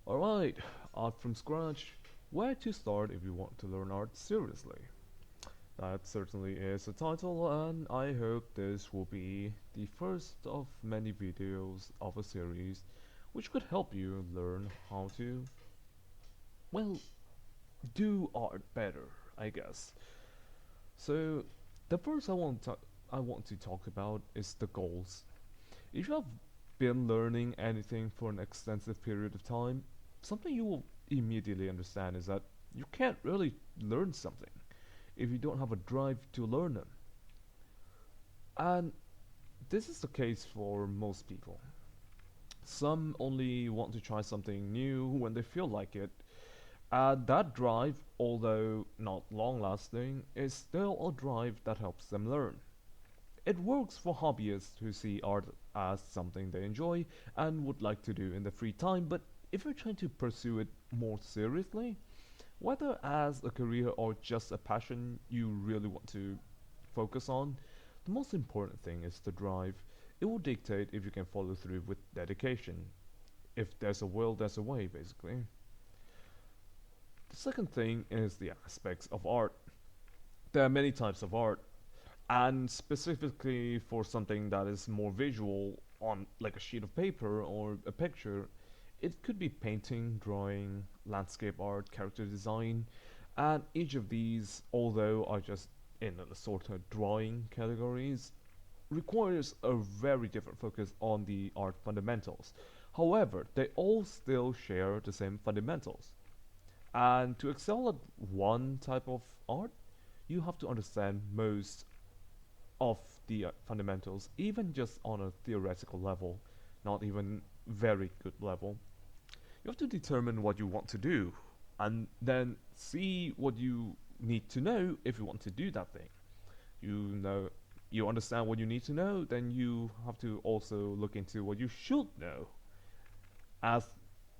Alright, art from scratch. Where to start if you want to learn art seriously? That certainly is the title, and I hope this will be the first of many videos of a series which could help you learn how to, well, do art better, I guess. So, the first I want to talk about is the goals. If you have been learning anything for an extensive period of time, something you will immediately understand is that you can't really learn something if you don't have a drive to learn them. And this is the case for most people. Some only want to try something new when they feel like it. And that drive, although not long lasting, is still a drive that helps them learn. It works for hobbyists who see art as something they enjoy and would like to do in their free time, but if you're trying to pursue it more seriously, whether as a career or just a passion you really want to focus on, the most important thing is the drive. It will dictate if you can follow through with dedication. If there's a will, there's a way, basically. The second thing is the aspects of art. There are many types of art, and specifically for something that is more visual on like a sheet of paper or a picture, it could be painting, drawing, landscape art, character design, and each of these, although are just in a sort of drawing categories, requires a very different focus on the art fundamentals. However, they all still share the same fundamentals. And to excel at one type of art, you have to understand most of the fundamentals, even just on a theoretical level, not even very good level. You have to determine what you want to do, and then see what you need to know if you want to do that thing. You know, you understand what you need to know, then you have to also look into what you should know as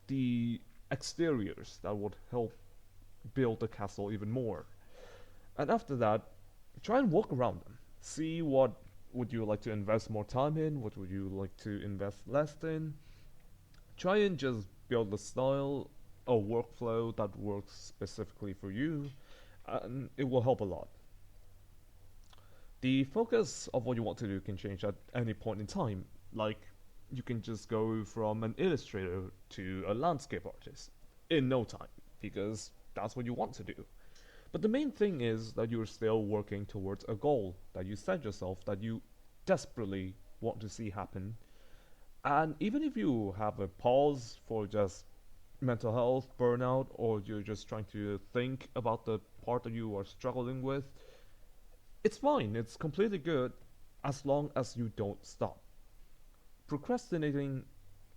the exteriors that would help build the castle even more. And after that, try and walk around them. See what would you like to invest more time in, what would you like to invest less in. Try and just build a style, a workflow that works specifically for you, and it will help a lot. The focus of what you want to do can change at any point in time. Like, you can just go from an illustrator to a landscape artist in no time, because that's what you want to do. But the main thing is that you're still working towards a goal that you set yourself, that you desperately want to see happen. And even if you have a pause for just mental health, burnout, or you're just trying to think about the part that you are struggling with, it's fine, it's completely good as long as you don't stop. Procrastinating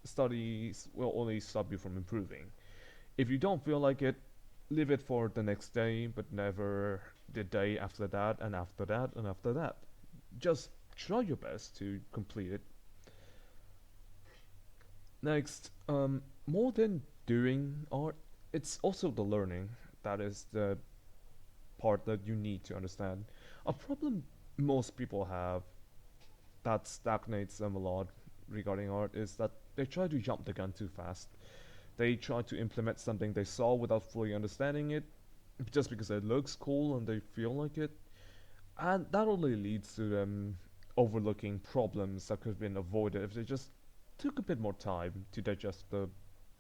studies will only stop you from improving. If you don't feel like it, leave it for the next day, but never the day after that, and after that, and after that. Just try your best to complete it. Next, more than doing art, it's also the learning that is the part that you need to understand. A problem most people have that stagnates them a lot regarding art is that they try to jump the gun too fast. They try to implement something they saw without fully understanding it, just because it looks cool and they feel like it. And that only leads to them overlooking problems that could have been avoided if they just took a bit more time to digest the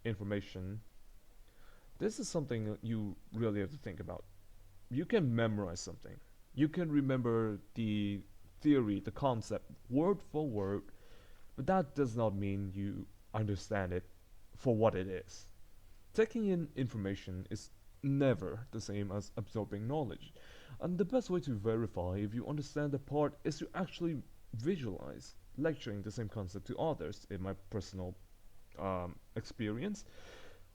information. This is something that you really have to think about. You can memorize something. You can remember the theory, the concept, word for word, but that does not mean you understand it for what it is. Taking in information is never the same as absorbing knowledge, and the best way to verify if you understand a part is to actually visualize lecturing the same concept to others, in my personal experience.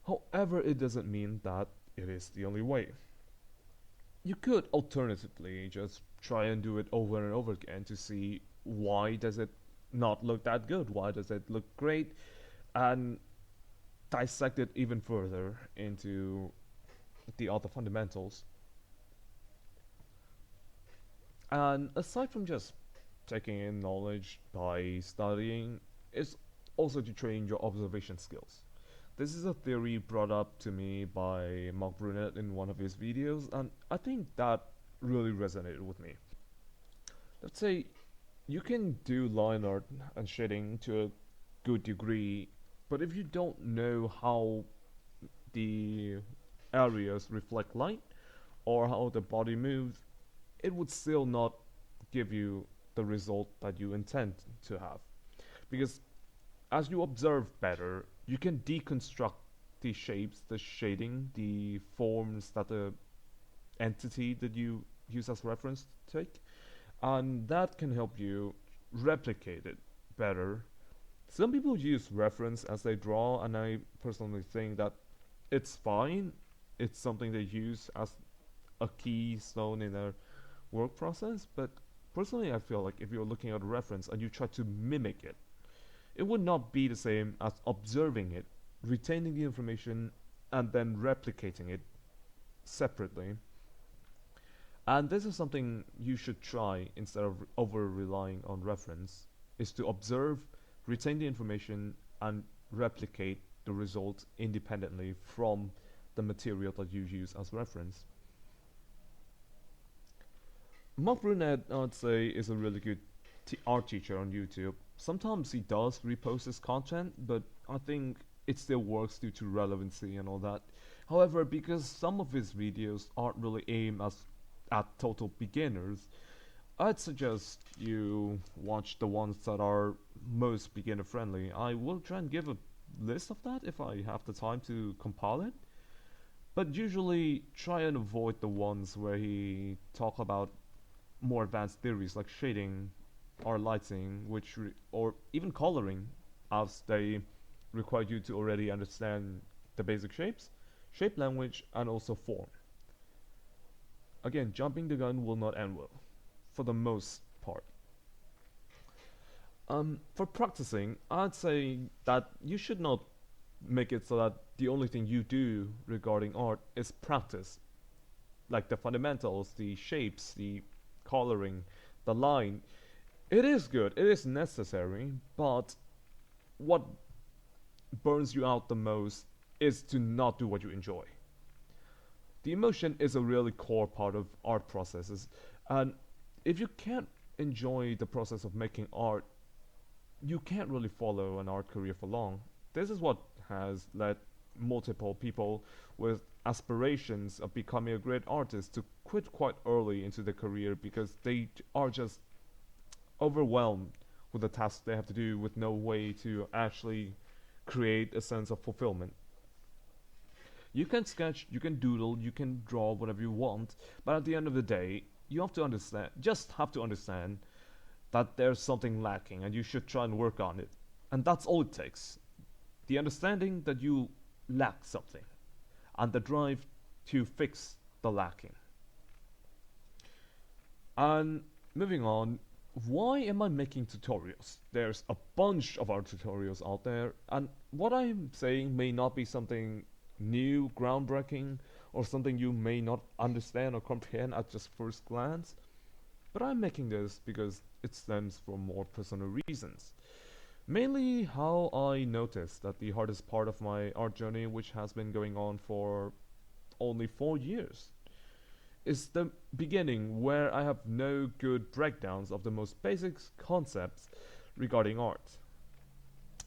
However, it doesn't mean that it is the only way. You could alternatively just try and do it over and over again to see why does it not look that good, why does it look great, and dissect it even further into the other fundamentals. And aside from just taking in knowledge by studying, is also to train your observation skills. This is a theory brought up to me by Mark Brunette in one of his videos, and I think that really resonated with me. Let's say you can do line art and shading to a good degree, but if you don't know how the areas reflect light or how the body moves, it would still not give you the result that you intend to have. Because as you observe better, you can deconstruct the shapes, the shading, the forms that the entity that you use as reference take, and that can help you replicate it better. Some people use reference as they draw, and I personally think that it's fine. It's something they use as a keystone in their work process, but personally, I feel like if you're looking at a reference and you try to mimic it, it would not be the same as observing it, retaining the information, and then replicating it separately. And this is something you should try instead of over relying on reference, is to observe, retain the information, and replicate the result independently from the material that you use as reference. Mark Brunette, I'd say, is a really good art teacher on YouTube. Sometimes he does repost his content, but I think it still works due to relevancy and all that. However, because some of his videos aren't really aimed at total beginners, I'd suggest you watch the ones that are most beginner friendly. I will try and give a list of that if I have the time to compile it. But usually try and avoid the ones where he talk about more advanced theories like shading or lighting, or even coloring, as they require you to already understand the basic shapes, shape language, and also form. Again, jumping the gun will not end well, for the most part. For practicing, I'd say that you should not make it so that the only thing you do regarding art is practice, like the fundamentals, the shapes, the coloring, the line. It is good, it is necessary, but what burns you out the most is to not do what you enjoy. The emotion is a really core part of art processes, and if you can't enjoy the process of making art, you can't really follow an art career for long. This is what has led multiple people with aspirations of becoming a great artist to quit quite early into their career because they are just overwhelmed with the tasks they have to do with no way to actually create a sense of fulfillment. You can sketch, you can doodle, you can draw whatever you want, but at the end of the day, you have to understand, just have to understand that there's something lacking and you should try and work on it. And that's all it takes. The understanding that you lack something and the drive to fix the lacking. And moving on, why am I making tutorials? There's a bunch of art tutorials out there, and what I'm saying may not be something new, groundbreaking, or something you may not understand or comprehend at just first glance, but I'm making this because it stems from more personal reasons. Mainly how I noticed that the hardest part of my art journey, which has been going on for only 4 years, is the beginning where I have no good breakdowns of the most basic concepts regarding art.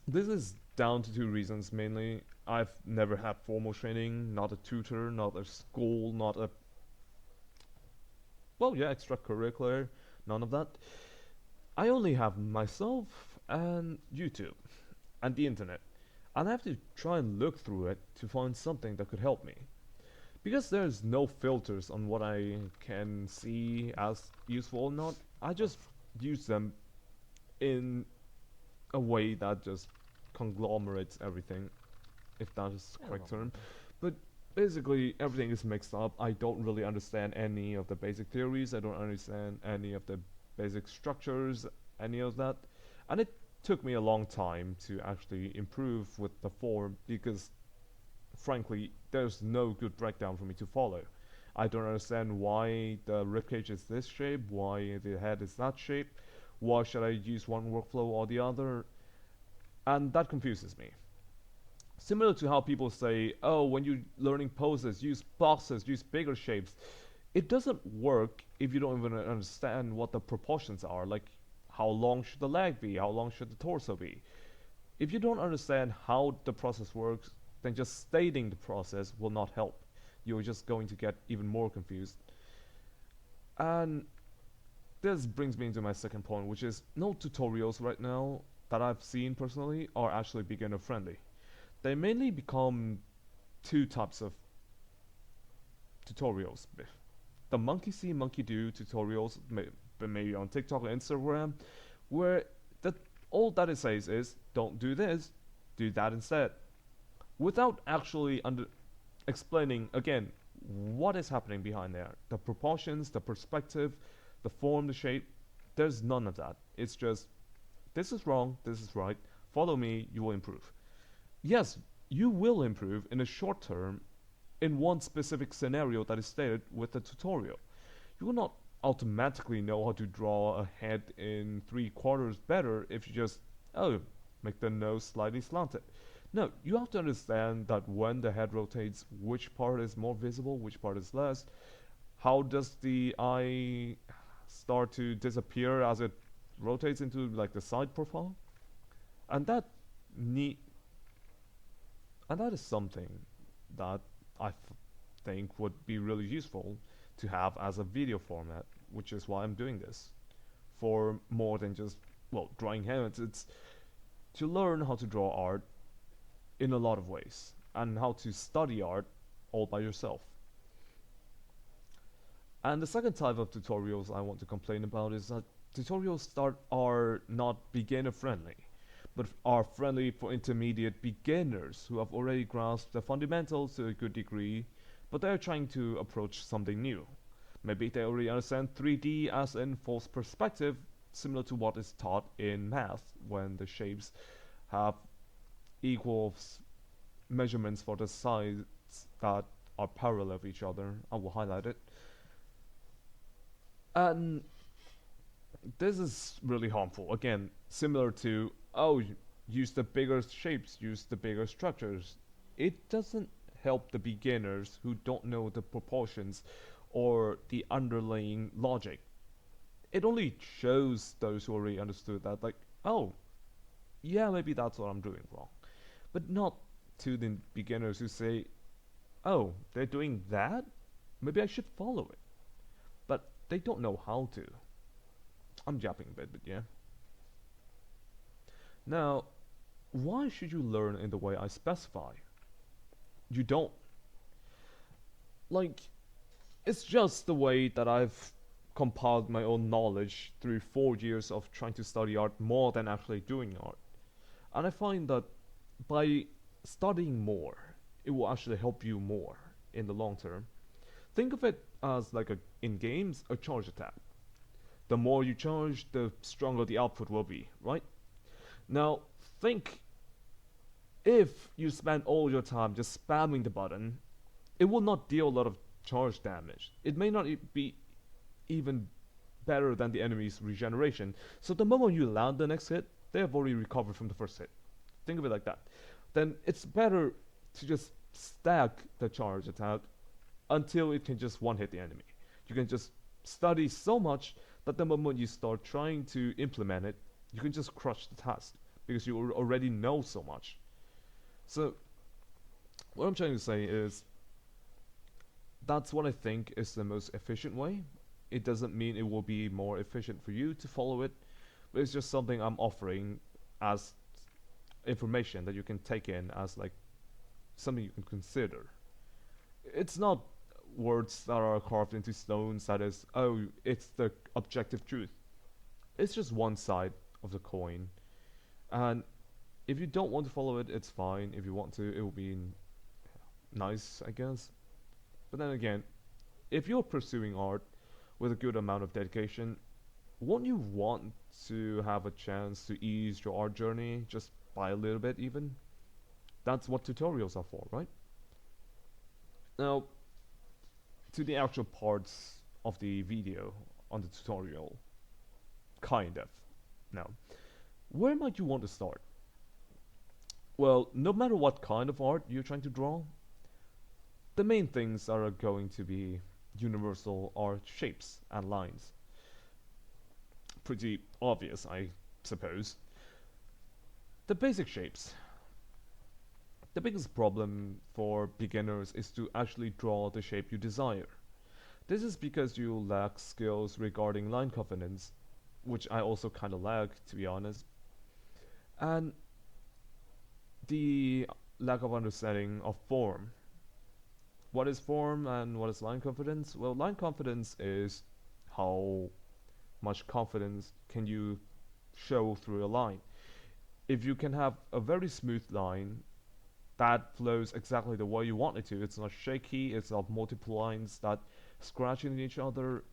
This is down to two reasons mainly. I've never had formal training, not a tutor, not a school, not a, well, yeah, extracurricular, none of that. I only have myself and YouTube and the internet, and I have to try and look through it to find something that could help me. Because there's no filters on what I can see as useful or not, I just use them in a way that just conglomerates everything, if that is the correct term. But basically, everything is mixed up. I don't really understand any of the basic theories, I don't understand any of the basic structures, any of that. And it took me a long time to actually improve with the form because frankly, there's no good breakdown for me to follow. I don't understand why the ribcage is this shape, why the head is that shape, why should I use one workflow or the other, and that confuses me. Similar to how people say, oh, when you're learning poses, use boxes, use bigger shapes. It doesn't work if you don't even understand what the proportions are. Like, how long should the leg be? How long should the torso be? If you don't understand how the process works, then just stating the process will not help. You're just going to get even more confused. And this brings me into my second point, which is no tutorials right now that I've seen personally are actually beginner friendly. They mainly become two types of tutorials. The monkey see, monkey do tutorials, maybe on TikTok or Instagram, where that all that it says is don't do this, do that instead, without actually explaining again what is happening behind there, the proportions, the perspective, the form, the shape. There's none of that. It's just this is wrong, this is right. Follow me, you will improve. Yes, you will improve in the short term in one specific scenario that is stated with the tutorial. You will not automatically know how to draw a head in 3/4 better if you just, oh, make the nose slightly slanted. No, you have to understand that when the head rotates, which part is more visible, which part is less. How does the eye start to disappear as it rotates into like the side profile? And that need and that is something that I think would be really useful to have as a video format, which is why I'm doing this. For more than just, well, drawing hands, it's to learn how to draw art in a lot of ways and how to study art all by yourself. And the second type of tutorials I want to complain about is that tutorials are not beginner friendly, but are friendly for intermediate beginners who have already grasped the fundamentals to a good degree, but they're trying to approach something new. Maybe they already understand 3D as in false perspective, similar to what is taught in math when the shapes have equal measurements for the sides that are parallel of each other. I will highlight it. And this is really harmful. Again, similar to, oh, use the bigger shapes, use the bigger structures. It doesn't help the beginners who don't know the proportions or the underlying logic. It only shows those who already understood that, like, oh, yeah, maybe that's what I'm doing wrong. But not to the beginners who say, oh, they're doing that? Maybe I should follow it. But they don't know how to. I'm jumping a bit, but yeah. Now, why should you learn in the way I specify? You don't. Like, it's just the way that I've compiled my own knowledge through 4 years of trying to study art more than actually doing art. And I find that by studying more, it will actually help you more in the long term. Think of it as like in games, a charge attack. The more you charge, the stronger the output will be, right? Now, think if you spend all your time just spamming the button, it will not deal a lot of charge damage. It may not be even better than the enemy's regeneration. So the moment you land the next hit, they have already recovered from the first hit. Think of it like that. Then it's better to just stack the charge attack until it can just one hit the enemy. You can just study so much that the moment you start trying to implement it, you can just crush the task because you already know so much. So what I'm trying to say is that's what I think is the most efficient way. It doesn't mean it will be more efficient for you to follow it, but it's just something I'm offering as information that you can take in as like something you can consider. It's not words that are carved into stones that is, oh, it's the objective truth. It's just one side of the coin. And if you don't want to follow it, it's fine. If you want to, it will be nice, I guess. But then again, if you're pursuing art with a good amount of dedication, won't you want to have a chance to ease your art journey just by a little bit even? That's what tutorials are for, right? Now, to the actual parts of the video on the tutorial, kind of. Now, where might you want to start? Well, no matter what kind of art you're trying to draw, the main things are going to be universal are shapes and lines. Pretty obvious, I suppose. The basic shapes. The biggest problem for beginners is to actually draw the shape you desire. This is because you lack skills regarding line confidence, which I also kind of lack, to be honest, and the lack of understanding of form. What is form and what is line confidence? Well, line confidence is how much confidence can you show through a line. If you can have a very smooth line that flows exactly the way you want it to, it's not shaky, it's not multiple lines that scratch into each other,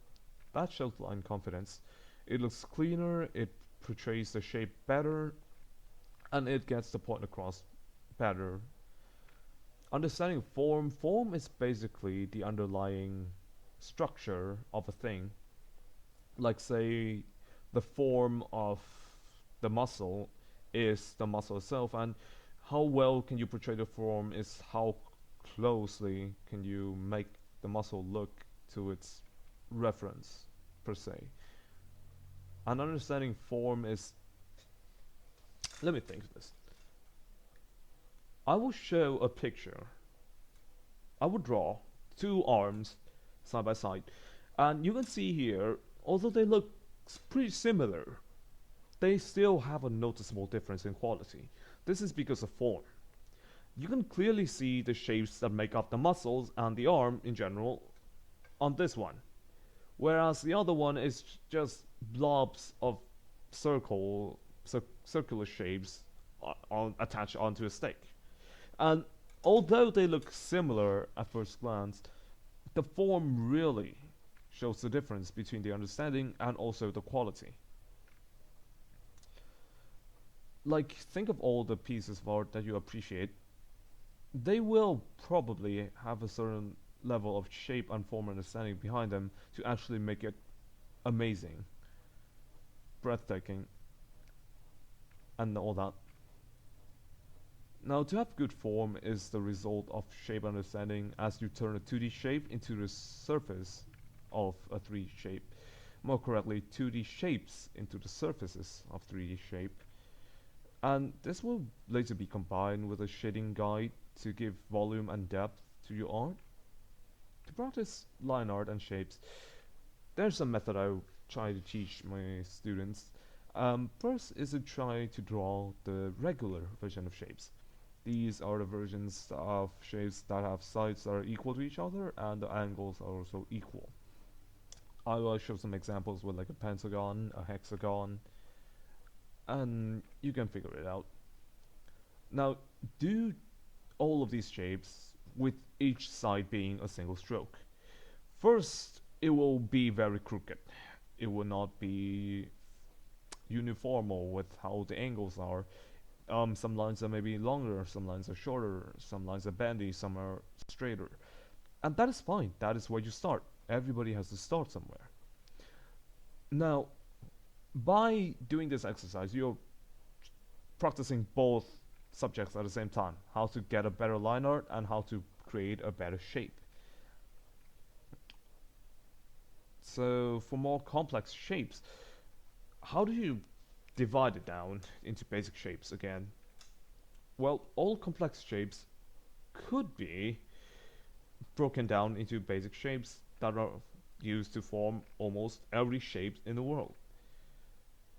that shows line confidence. It looks cleaner, it portrays the shape better, and it gets the point across better. Understanding form is basically the underlying structure of a thing. Like, say, the form of the muscle is the muscle itself, and how well can you portray the form is how closely can you make the muscle look to its reference, per se. And understanding form is. Let me think of this. I will show a picture. I would draw two arms side by side. And you can see here, although they look pretty similar, they still have a noticeable difference in quality. This is because of form. You can clearly see the shapes that make up the muscles and the arm in general on this one, whereas the other one is just blobs of circular shapes attached onto a stake. And although they look similar at first glance, the form really shows the difference between the understanding and also the quality. Like, think of all the pieces of art that you appreciate. They will probably have a certain level of shape and form understanding behind them to actually make it amazing, breathtaking, and all that. Now, to have good form is the result of shape understanding as you turn a 2D shape into the surface of a 3D shape. More correctly, 2D shapes into the surfaces of 3D shape. And this will later be combined with a shading guide to give volume and depth to your art. To practice line art and shapes, there's a method I try to teach my students. First is to try to draw the regular version of shapes. These are the versions of shapes that have sides that are equal to each other and the angles are also equal. I will show some examples with like a pentagon, a hexagon, and you can figure it out. Now, do all of these shapes with each side being a single stroke. First, it will be very crooked. It will not be uniformal with how the angles are. Some lines are maybe longer, some lines are shorter, some lines are bendy, some are straighter. And that is fine. That is where you start. Everybody has to start somewhere. Now, by doing this exercise, you're practicing both subjects at the same time. How to get a better line art and how to create a better shape. So for more complex shapes, how do you divide it down into basic shapes again? Well, all complex shapes could be broken down into basic shapes that are used to form almost every shape in the world.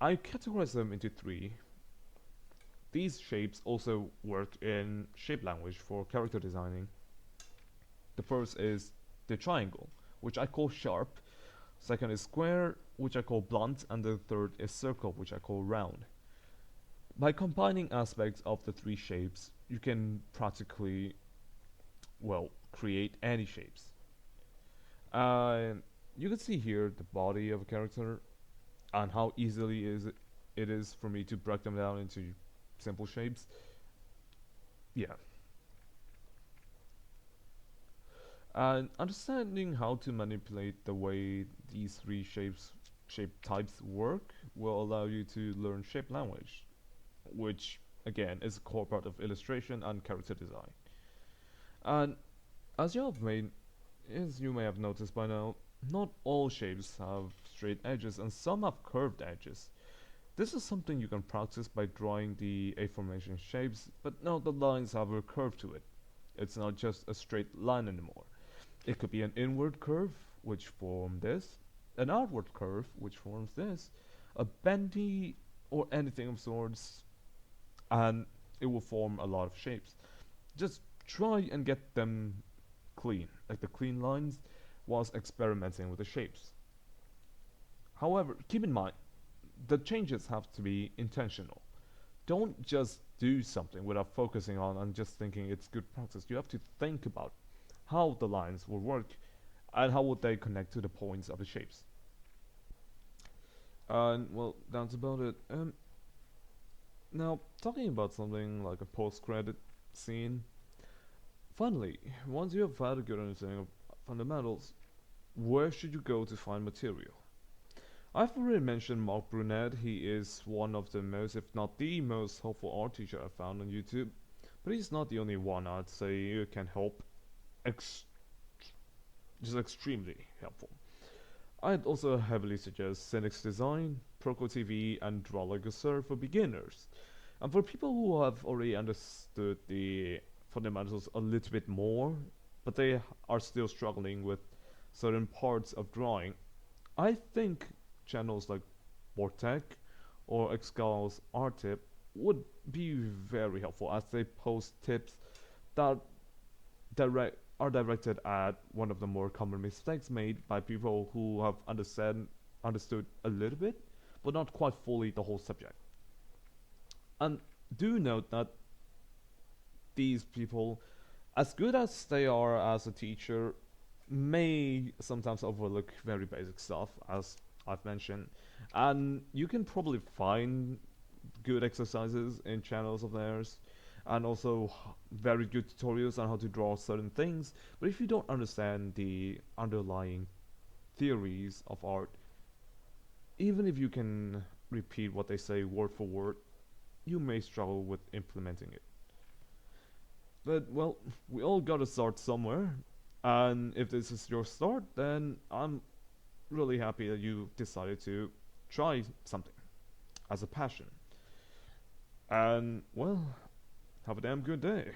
I categorize them into three. These shapes also work in shape language for character designing. The first is the triangle, which I call sharp. Second is square, which I call blunt, and the third is circle, which I call round. By combining aspects of the three shapes, you can practically, well, create any shapes. You can see here the body of a character and how easily it is for me to break them down into simple shapes. Yeah. And understanding how to manipulate the way these three shape types work will allow you to learn shape language, which again, is a core part of illustration and character design. And as you have made, as you may have noticed by now, not all shapes have straight edges and some have curved edges. This is something you can practice by drawing the A-formation shapes, but now the lines have a curve to it. It's not just a straight line anymore. It could be an inward curve, which forms this, an outward curve, which forms this, a bendy or anything of sorts, and it will form a lot of shapes. Just try and get them clean, like the clean lines, whilst experimenting with the shapes. However, keep in mind, the changes have to be intentional. Don't just do something without focusing on and just thinking it's good practice. You have to think about how the lines will work and how would they connect to the points of the shapes. And well, that's about it. Now, talking about something like a post-credit scene, finally, once you have had a good understanding of fundamentals, where should you go to find material? I've already mentioned Mark Brunet. He is one of the most, if not the most, helpful art teacher I've found on YouTube. But he's not the only one I'd say you can help. Ex- just extremely helpful. I'd also heavily suggest Cynic's Design, Proco TV, and Draw Like a Sir for beginners. And for people who have already understood the fundamentals a little bit more, but they are still struggling with certain parts of drawing, I think channels like Vortec or Excal's Art Tip would be very helpful as they post tips that are directed at one of the more common mistakes made by people who have understood a little bit, but not quite fully the whole subject. And do note that these people, as good as they are as a teacher, may sometimes overlook very basic stuff, as I've mentioned. And you can probably find good exercises in channels of theirs and also very good tutorials on how to draw certain things. But if you don't understand the underlying theories of art, even if you can repeat what they say word for word, you may struggle with implementing it. But well, we all gotta start somewhere, and if this is your start, then I'm really happy that you decided to try something as a passion. And well, have a damn good day.